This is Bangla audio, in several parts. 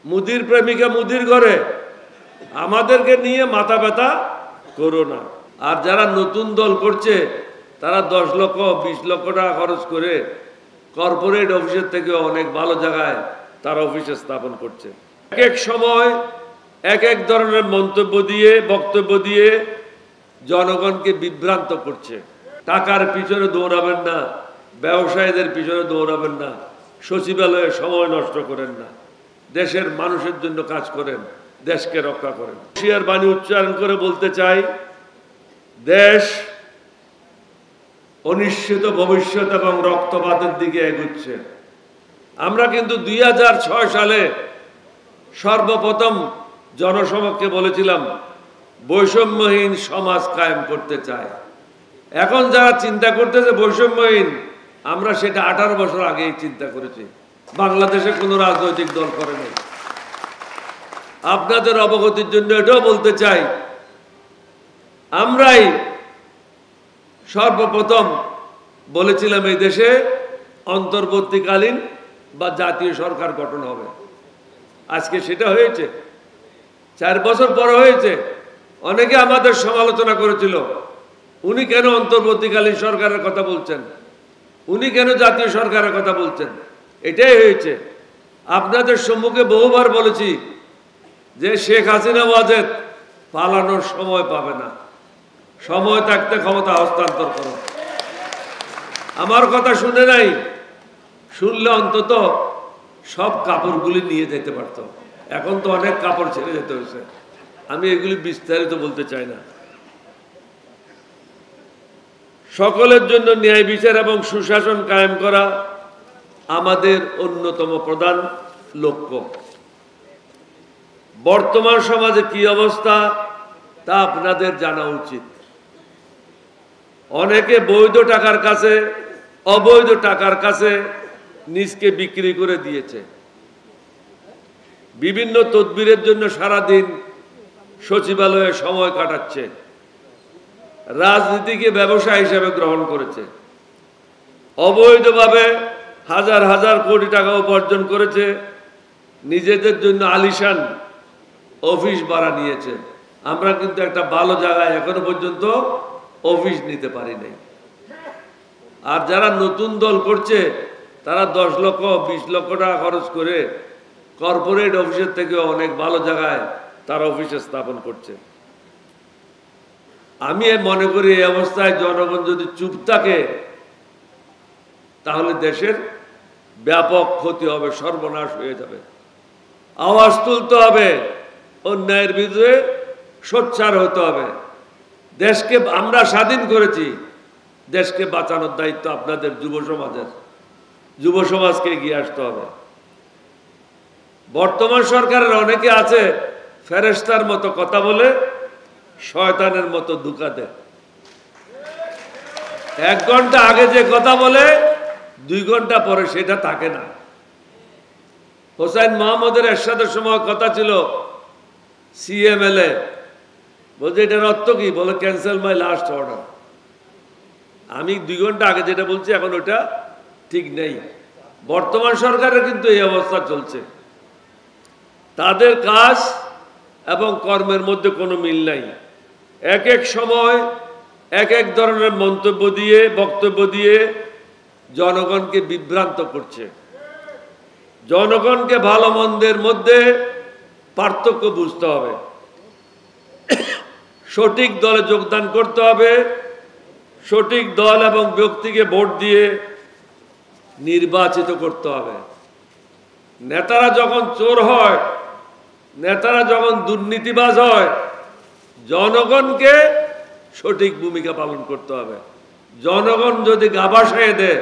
মুদির প্রেমিকা মুদির ঘরে, আমাদেরকে নিয়ে মাথা ব্যথা করো না। আর যারা নতুন দল করছে তারা 10 লক্ষ 20 লক্ষ টাকা খরচ করে কর্পোরেট অফিসের থেকে অনেক ভালো জায়গায় তারা অফিসে স্থাপন করছে। এক এক সময় এক এক ধরনের মন্তব্য দিয়ে বক্তব্য দিয়ে জনগণকে বিভ্রান্ত করছে। টাকার পিছনে দৌড়াবেন না, ব্যবসায়ীদের পিছনে দৌড়াবেন না, সচিবালয়ে সময় নষ্ট করেন না, দেশের মানুষের জন্য কাজ করেন, দেশকে রক্ষা করেন। হুঁশিয়ার বাণী উচ্চারণ করে বলতে চাই, দেশ অনিশ্চিত ভবিষ্যৎ এবং রক্তপাতের দিকে এগুচ্ছে। আমরা কিন্তু 2006 সালে সর্বপ্রথম জনসমক্ষে বলেছিলাম বৈষম্যহীন সমাজ কায়েম করতে চাই। এখন যারা চিন্তা করতেছে বৈষম্যহীন, আমরা সেটা 18 বছর আগেই চিন্তা করেছি। বাংলাদেশে কোনো রাজনৈতিক দল করে নাই। আপনাদের অবগতির জন্য এটাও বলতে চাই, আমরাই সর্বপ্রথম বলেছিলাম এই দেশে অন্তর্বর্তীকালীন বা জাতীয় সরকার গঠন হবে। আজকে সেটা হয়েছে, 4 বছর পরে হয়েছে। অনেকে আমাদের সমালোচনা করেছিল, উনি কেন অন্তর্বর্তীকালীন সরকারের কথা বলছেন, উনি কেন জাতীয় সরকারের কথা বলছেন। এটাই হয়েছে। আপনাদের সম্মুখে বহুবার বলেছি যে শেখ হাসিনা ওয়াজেদ পালানোর সময় পাবে না, সময় থাকতে ক্ষমতা হস্তান্তর করো। আমার কথা শুনে নাই, শুনলে অন্তত সব কাপড়গুলি নিয়ে যেতে পারত। এখন তো অনেক কাপড় ছেড়ে যেতে হয়েছে। আমি এগুলি বিস্তারিত বলতে চাই না। সকলের জন্য ন্যায় বিচার এবং সুশাসন কায়েম করা আমাদের অন্যতম প্রধান লক্ষ্য। বর্তমান সমাজে কি অবস্থা তা আপনাদের জানা উচিত। অনেকে বৈধ টাকার কাছে অবৈধ টাকার কাছে নিজকে বিক্রি করে দিয়েছে। বিভিন্ন তদবিরের জন্য সারাদিন সচিবালয়ে সময় কাটাচ্ছে। রাজনীতিকে ব্যবসা হিসেবে গ্রহণ করেছে। অবৈধভাবে হাজার হাজার কোটি টাকা উপার্জন করেছে। নিজেদের জন্য আলিশান অফিস ভাড়া নিয়েছে। আমরা কিন্তু একটা ভালো জায়গায় এখনো পর্যন্ত অফিস নিতে পারি নাই। আর যারা নতুন দল করছে তারা 10 লক্ষ 20 লক্ষ টাকা খরচ করে কর্পোরেট অফিসের থেকে অনেক ভালো জায়গায় তারা অফিসে স্থাপন করছে। আমি মনে করি এই অবস্থায় জনগণ যদি চুপ থাকে তাহলে দেশের ব্যাপক ক্ষতি হবে, সর্বনাশ হয়ে যাবে। আওয়াজ তুলতে হবে, অন্যায়ের বিরুদ্ধে সোচ্চার হতে হবে। দেশকে আমরা স্বাধীন করেছি, দেশকে বাঁচানোর দায়িত্ব আপনাদের যুব সমাজের। যুব সমাজকে এগিয়ে আসতে হবে। বর্তমান সরকারের অনেকে আছে ফেরেশতার মতো কথা বলে, শয়তানের মতো ধোঁকা দেয়। 1 ঘন্টা আগে যে কথা বলে 2 ঘন্টা পরে সেটা থাকে না। হোসাইন মোহাম্মদের এরশাদের সময় কথা ছিল সিএমএলএ, বলছে এটার অর্থ কি, বলে ক্যান্সেল মাই লাস্ট অর্ডার। আমি 2 ঘন্টা আগে যেটা বলছি এখন ওটা ঠিক নেই। বর্তমান সরকারের কিন্তু এই অবস্থা চলছে। তাদের কাজ এবং কর্মের মধ্যে কোনো মিল নাই। এক এক সময় এক এক ধরনের মন্তব্য দিয়ে বক্তব্য দিয়ে জনগণকে বিভ্রান্ত করছে। জনগণকে ভালো মন্দের মধ্যে পার্থক্য বুঝতে হবে। সঠিক দলে যোগদান করতে হবে। সঠিক দল এবং ব্যক্তিকে ভোট দিয়ে নির্বাচিত করতে হবে। নেতারা যখন চোর হয়, নেতারা যখন দুর্নীতিবাজ হয়, জনগণকে সঠিক ভূমিকা পালন করতে হবে। জনগণ যদি গা ভাসায় দেয়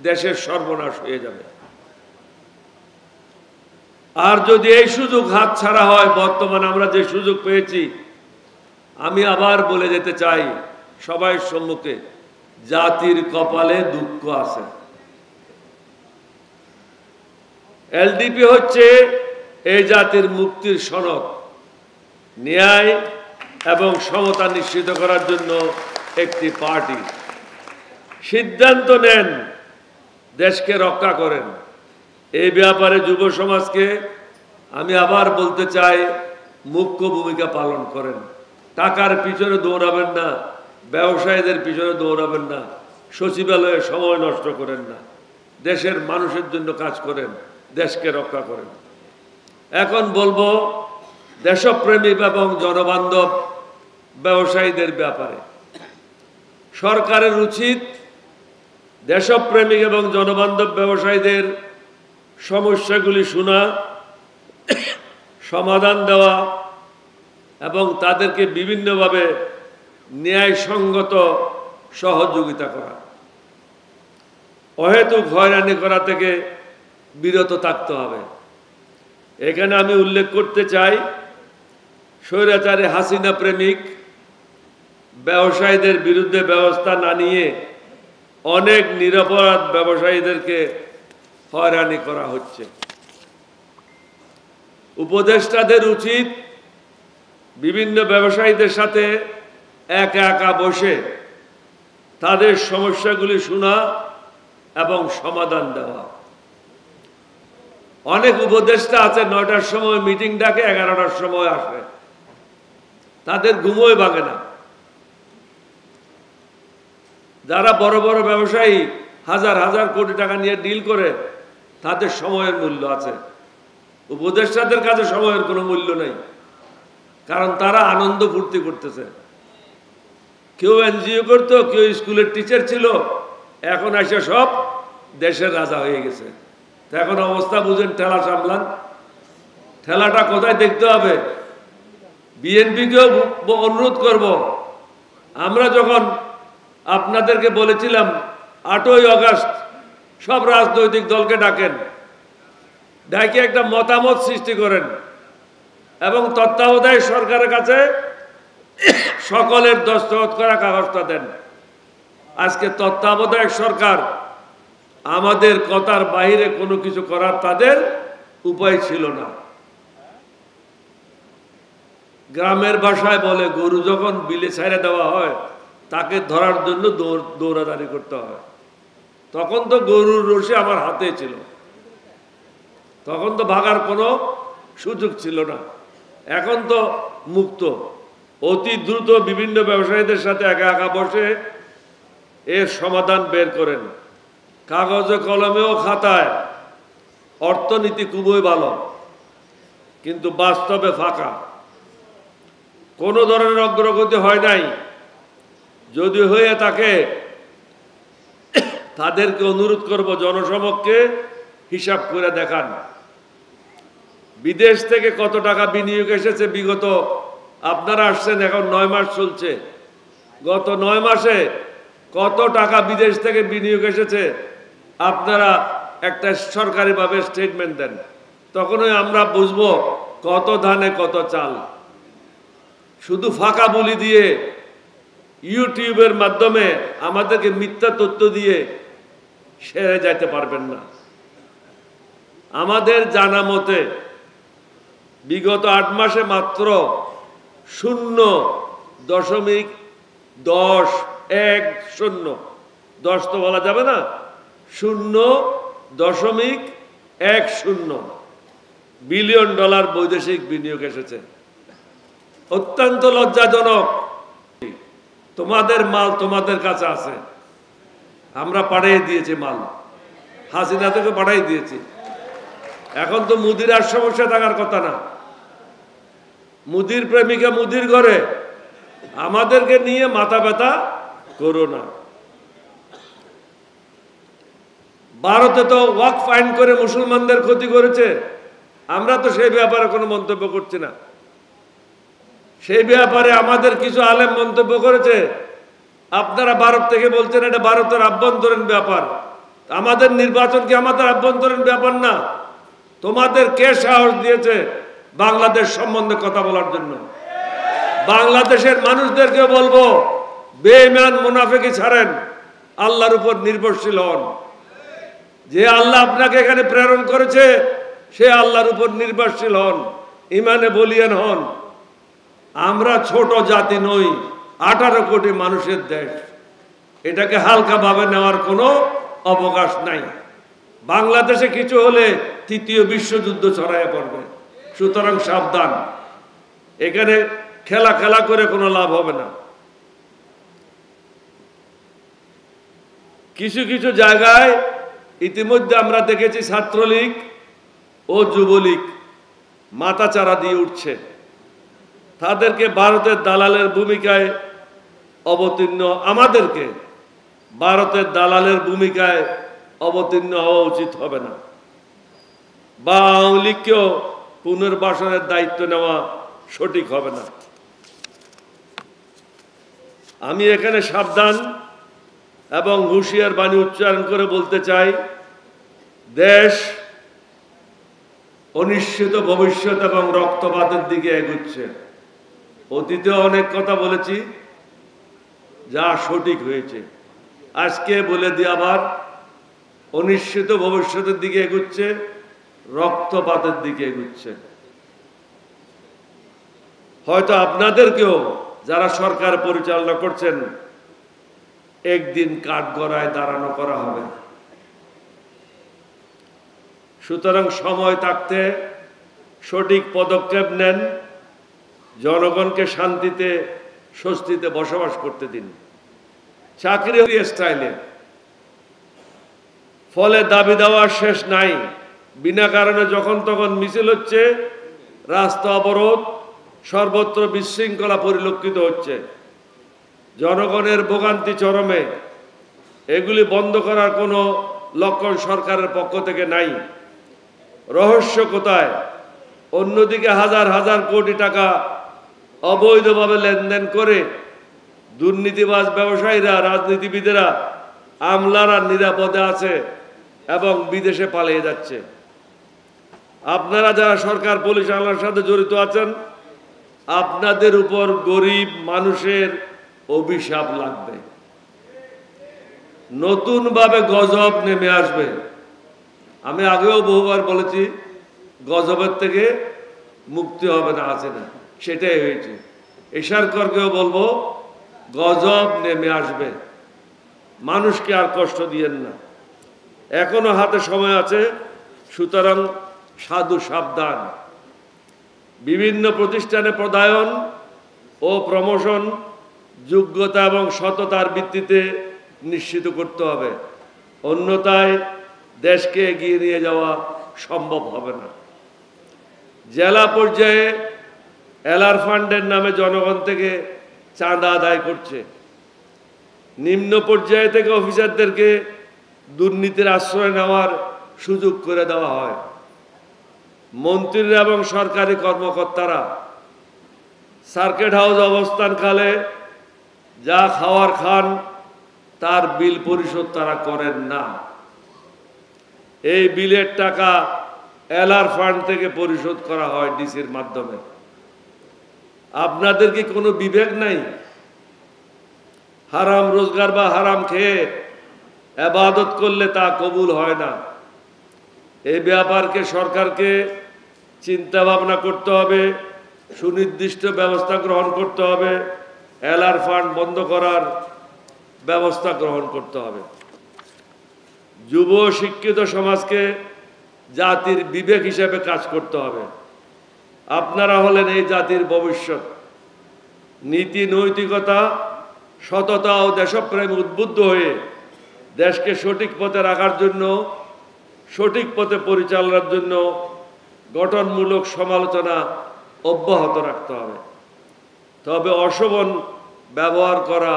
দেশের সর্বনাশ হয়ে যাবে। আর যদি এই সুযোগ হাতছাড়া হয়, বর্তমানে আমরা যে সুযোগ পেয়েছি, আমি আবার বলে যেতে চাই সবাই সম্মুখে, জাতির কপালে দুঃখ আছে। এলডিপি হচ্ছে এই জাতির মুক্তির সনদ। ন্যায় এবং সমতা নিশ্চিত করার জন্য একটি পার্টি। সিদ্ধান্ত নেন, দেশকে রক্ষা করেন। এই ব্যাপারে যুব সমাজকে আমি আবার বলতে চাই, মুখ্য ভূমিকা পালন করেন। টাকার পিছনে দৌড়াবেন না, ব্যবসায়ীদের পিছনে দৌড়াবেন না, সচিবালয়ে সময় নষ্ট করেন না, দেশের মানুষের জন্য কাজ করেন, দেশকে রক্ষা করেন। এখন বলবো দেশপ্রেমী এবং জনবান্ধব ব্যবসায়ীদের ব্যাপারে। সরকারের উচিত দেশপ্রেমিক এবং জনবান্ধব ব্যবসায়ীদের সমস্যাগুলি শোনা, সমাধান দেওয়া এবং তাদেরকে বিভিন্নভাবে ন্যায়সঙ্গত সহযোগিতা করা। অহেতুক হয়রানি করা থেকে বিরত থাকতে হবে। এখানে আমি উল্লেখ করতে চাই, স্বৈরাচারী হাসিনা প্রেমিক ব্যবসায়ীদের বিরুদ্ধে ব্যবস্থা না নিয়ে অনেক নিরপরাধ ব্যবসায়ীদেরকে হয়রানি করা হচ্ছে। উপদেষ্টাদের উচিত বিভিন্ন ব্যবসায়ীদের সাথে একা একা বসে তাদের সমস্যাগুলি শোনা এবং সমাধান দেওয়া। অনেক উপদেষ্টা আছে 9টার সময় মিটিং ডাকে, 11টার সময় আসে, তাদের ঘুমোয় ভাঙে না। যারা বড় বড় ব্যবসায়ী হাজার হাজার কোটি টাকা নিয়ে ডিল করে, তাদের সময়ের মূল্য আছে। উপদেষ্টাদের কাছে সময়ের কোনো মূল্য নেই, কারণ তারা আনন্দ ফুর্তি করতেছে। কেউ এনজিও করতো, কেউ স্কুলের টিচার ছিল, এখন এসে সব দেশের রাজা হয়ে গেছে। এখন অবস্থা বুঝেন, ঠেলা সামলান। ঠেলাটা কোথায় দেখতে হবে? বিএনপিকেও অনুরোধ করব, আমরা যখন আপনাদেরকে বলেছিলাম 8ই আগস্ট সব রাজনৈতিক দলকে ডাকেন, ডাকে একটা মতামত সৃষ্টি করেন এবং তত্ত্বাবধায়ক সরকারের কাছে সকলের দস্তখত করা কাগজটা দেন। আজকে তত্ত্বাবধায়ক সরকার আমাদের কথার বাইরে কোনো কিছু করার তাদের উপায় ছিল না। গ্রামের ভাষায় বলে, গরু যখন বিলে ছেড়ে দেওয়া হয় তাকে ধরার জন্য দৌড়াদৌড়ি করতে হয়। তখন তো গরুর রশি আমার হাতে ছিল, তখন তো ভাগার কোনো সুযোগ ছিল না। এখন তো মুক্ত। অতি দ্রুত বিভিন্ন ব্যবসায়ীদের সাথে একা একা বসে এর সমাধান বের করেন। কাগজে কলমেও খাতায় অর্থনীতি খুবই ভালো, কিন্তু বাস্তবে ফাঁকা। কোনো ধরনের অগ্রগতি হয় নাই। যদি হয়ে থাকে, তাদেরকে অনুরোধ করব জনসমক্ষে হিসাব করে দেখান। বিদেশ থেকে কত টাকা বিনিয়োগ এসেছে বিগত, আপনারা আসছেন এখন 9 মাস চলছে, গত 9 মাসে কত টাকা বিদেশ থেকে বিনিয়োগ এসেছে আপনারা একটা সরকারিভাবে স্টেটমেন্ট দেন, তখনই আমরা বুঝবো কত ধানে কত চাল। শুধু ফাঁকা বলি দিয়ে, ইউটিউবের মাধ্যমে আমাদেরকে মিথ্যা তথ্য দিয়ে সেরে যাইতে পারবেন না। আমাদের জানা মতে বিগত 8 মাসে মাত্র 0.10, 10 তো বলা যাবে না, 0.10 বিলিয়ন ডলার বৈদেশিক বিনিয়োগ এসেছে। অত্যন্ত লজ্জাজনক। তোমাদের মাল তোমাদের কাছে আছে, আমরা পাঠিয়ে দিয়েছি মাল, হাসিনা থেকে পাঠিয়ে দিয়েছি। এখন তো মুদির আর সমস্যা থাকার কথা না। মুদির প্রেমিকা মুদির ঘরে, আমাদেরকে নিয়ে মাথা ব্যথা করো না। ভারতে তো ওয়াকফ আইন করে মুসলমানদের ক্ষতি করেছে, আমরা তো সেই ব্যাপারে কোনো মন্তব্য করছি না। সেই ব্যাপারে আমাদের কিছু আলেম মন্তব্য করেছে, আপনারা ভারত থেকে বলছেন এটা ভারতের আভ্যন্তরীণ ব্যাপার। আমাদের নির্বাচন কি আমাদের আভ্যন্তরীণ ব্যাপার না? তোমাদের কে সাহস দিয়েছে বাংলাদেশ সম্বন্ধে কথা বলার জন্য? বাংলাদেশের মানুষদেরকে বলবো, বেঈমান মুনাফিকি ছাড়েন, আল্লাহর উপর নির্ভরশীল হন। যে আল্লাহ আপনাকে এখানে প্রেরণ করেছে সে আল্লাহর উপর নির্ভরশীল হন, ইমানে বলিয়ান হন। আমরা ছোট জাতি নই, 18 কোটি মানুষের দেশ। এটাকে হালকাভাবে নেওয়ার কোনো অবকাশ নাই। বাংলাদেশে কিছু হলে 3য় বিশ্বযুদ্ধ ছড়াইয়া পড়বে। সুতরাং সাবধান, এখানে খেলা খেলা করে কোনো লাভ হবে না। কিছু কিছু জায়গায় ইতিমধ্যে আমরা দেখেছি ছাত্রলীগ ও যুবলীগ মাথাচাড়া দিয়ে উঠছে, তাদেরকে ভারতের দালালের ভূমিকায় অবতীর্ণ, আমাদেরকে ভারতের দালালের ভূমিকায় অবতীর্ণ হওয়া উচিত হবে না, বা আওয়ামী লীগকেও পুনর্বাসনের দায়িত্ব নেওয়া সঠিক হবে না। আমি এখানে সাবধান এবং হুঁশিয়ার বাণী উচ্চারণ করে বলতে চাই, দেশ অনিশ্চিত ভবিষ্যৎ এবং রক্তপাতের দিকে এগুচ্ছে। অতীতে অনেক কথা বলেছি যা সঠিক হয়েছে, আজকে বলে দিই আবার, অনিশ্চিত ভবিষ্যতের দিকে এগুচ্ছে, রক্তপাতের দিকে এগুচ্ছে। হয়তো আপনাদেরকেও যারা সরকার পরিচালনা করছেন একদিন কাঠগড়ায় দাঁড়ানো করা হবে। সুতরাং সময় থাকতে সঠিক পদক্ষেপ নেন, জনগণকে শান্তিতে স্বস্তিতে বসবাস করতে দিন, চাকরি স্টাইলে। ফলে দাবি দেওয়ার শেষ নাই, বিনা কারণে যখন তখন মিছিল হচ্ছে, রাস্তা অবরোধ, সর্বত্র বিশৃঙ্খলা পরিলক্ষিত হচ্ছে, জনগণের ভোগান্তি চরমে। এগুলি বন্ধ করার কোনো লক্ষণ সরকারের পক্ষ থেকে নাই। রহস্য কোথায়? অন্যদিকে হাজার হাজার কোটি টাকা অবৈধভাবে লেনদেন করে দুর্নীতিবাজ ব্যবসায়ীরা, রাজনীতিবিদেরা, আমলারা নিরাপদে আছে এবং বিদেশে পালিয়ে যাচ্ছে। আপনারা যারা সরকার পরিচালনার সাথে জড়িত আছেন, আপনাদের উপর গরিব মানুষের অভিশাপ লাগবে, নতুনভাবে গজব নেমে আসবে। আমি আগেও বহুবার বলেছি, গজবের থেকে মুক্তি হবে না, আছে না, সেটাই হয়েছে। এশারকরকেও বলবো, গজব নেমে আসবে, মানুষকে আর কষ্ট দিয়েন না, এখনো হাতে সময় আছে। সুতরাং সাধু সাবধান। বিভিন্ন প্রতিষ্ঠানে পদায়ন ও প্রমোশন যোগ্যতা এবং সততার ভিত্তিতে নিশ্চিত করতে হবে, অন্যথায় দেশকে এগিয়ে নিয়ে যাওয়া সম্ভব হবে না। জেলা পর্যায়ে এলআর ফান্ডের নামে জনগণ থেকে চাঁদা আদায় করছে, নিম্ন পর্যায়ে থেকে অফিসারদেরকে দুর্নীতির আশ্রয় নেওয়ার সুযোগ করে দেওয়া হয়। মন্ত্রীরা এবং সরকারি কর্মকর্তারা সার্কিট হাউস অবস্থানকালে যা খাওয়ার খান, তার বিল পরিশোধ তারা করেন না। এই বিলের টাকা এলআর ফান্ড থেকে পরিশোধ করা হয় ডিসির মাধ্যমে। আপনাদের কি কোনো বিবেক নাই? হারাম রোজগার বা হারাম খেয়ে ইবাদত করলে তা কবুল হয় না। এই ব্যাপারকে সরকারকে চিন্তা ভাবনা করতে হবে, সুনির্দিষ্ট ব্যবস্থা গ্রহণ করতে হবে, এলআর ফান্ড বন্ধ করার ব্যবস্থা গ্রহণ করতে হবে। যুব শিক্ষিত সমাজকে জাতির বিবেক হিসেবে কাজ করতে হবে। আপনারা হলেন এই জাতির ভবিষ্যৎ। নীতি নৈতিকতা, সততা ও দেশপ্রেম উদ্বুদ্ধ হয়ে দেশকে সঠিক পথে রাখার জন্য, সঠিক পথে পরিচালনার জন্য গঠনমূলক সমালোচনা অব্যাহত রাখতে হবে। তবে অশোভন ব্যবহার করা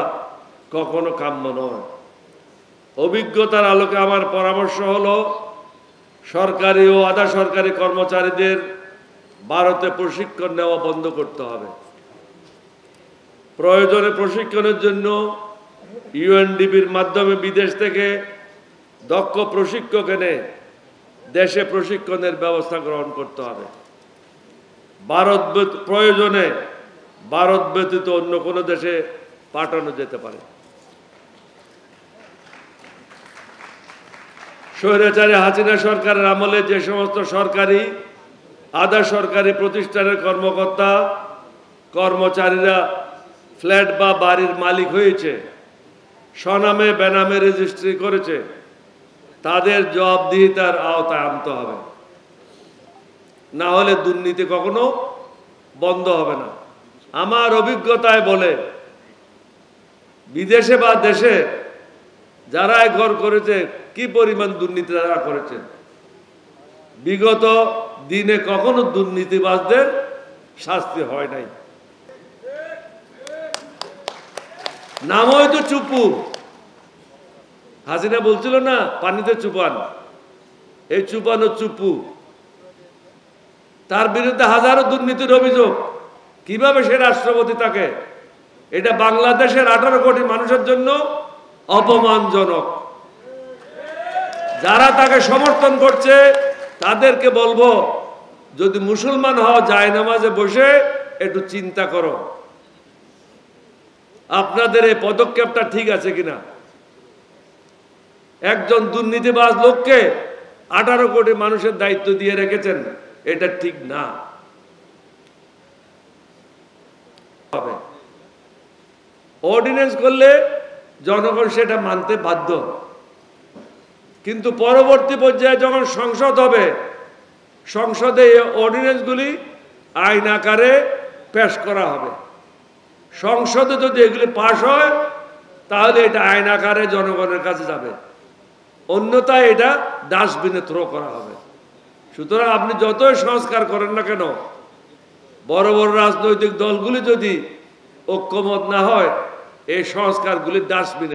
কখনো কাম্য নয়। অভিজ্ঞতার আলোকে আমার পরামর্শ হলো, সরকারি ও আধা সরকারি কর্মচারীদের ভারতে প্রশিক্ষণ নেওয়া বন্ধ করতে হবে। প্রয়োজনে প্রশিক্ষণের জন্য ইউএনডিপির মাধ্যমে বিদেশ থেকে দক্ষ প্রশিক্ষক এনে দেশে প্রশিক্ষণের ব্যবস্থা গ্রহণ করতে হবে। প্রয়োজনে ভারত ব্যতীত অন্য কোনো দেশে পাঠানো যেতে পারে। স্বৈরাচারী হাসিনা সরকারের আমলে যে সমস্ত সরকারি, আধা সরকারি প্রতিষ্ঠানের কর্মকর্তা কর্মচারীরা ফ্ল্যাট বা বাড়ির মালিক হয়েছে, স্বনামে বেনামে রেজিস্ট্রি করেছে, তাদের জবাবদিহিতার আওতায় আনতে হবে। না হলে দুর্নীতি কখনো বন্ধ হবে না। আমার অভিজ্ঞতায় বলে, বিদেশে বা দেশে যারা ঘর করেছে কি পরিমাণ দুর্নীতি যারা করেছে, বিগত দিনে কখনো দুর্নীতিবাজদের শাস্তি হয় নাই। নাম হয়তো চুপু, হাসিনা বলছিল না পানিতে চুপান, এই চুপানো চুপু। তার বিরুদ্ধে হাজারো দুর্নীতির অভিযোগ। কিভাবে সে রাষ্ট্রপতি থাকে? এটা বাংলাদেশের 18 কোটি মানুষের জন্য অপমানজনক। যারা তাকে সমর্থন করছে তাদেরকে বলবো, যদি মুসলমান হওয়া যায় নামাজে বসে একটু চিন্তা করো, আপনাদের এই পদক্ষেপটা ঠিক আছে কিনা। একজন দুর্নীতিবাজ লোককে 18 কোটি মানুষের দায়িত্ব দিয়ে রেখেছেন, এটা ঠিক না। অর্ডিন্যান্স করলে জনগণ সেটা মানতে বাধ্য, কিন্তু পরবর্তী পর্যায়ে যখন সংসদ হবে, সংসদে এই অর্ডিন্যান্সগুলি আইন আকারে পেশ করা হবে। সংসদে যদি এগুলি পাশ হয় তাহলে এটা আইন আকারে জনগণের কাছে যাবে, অন্যথায় এটা ডাস্টবিনে থ্রো করা হবে। সুতরাং আপনি যতই সংস্কার করেন না কেন, বড় বড় রাজনৈতিক দলগুলি যদি ঐক্যমত না হয়, এই সংস্কারগুলি ডাস্টবিনে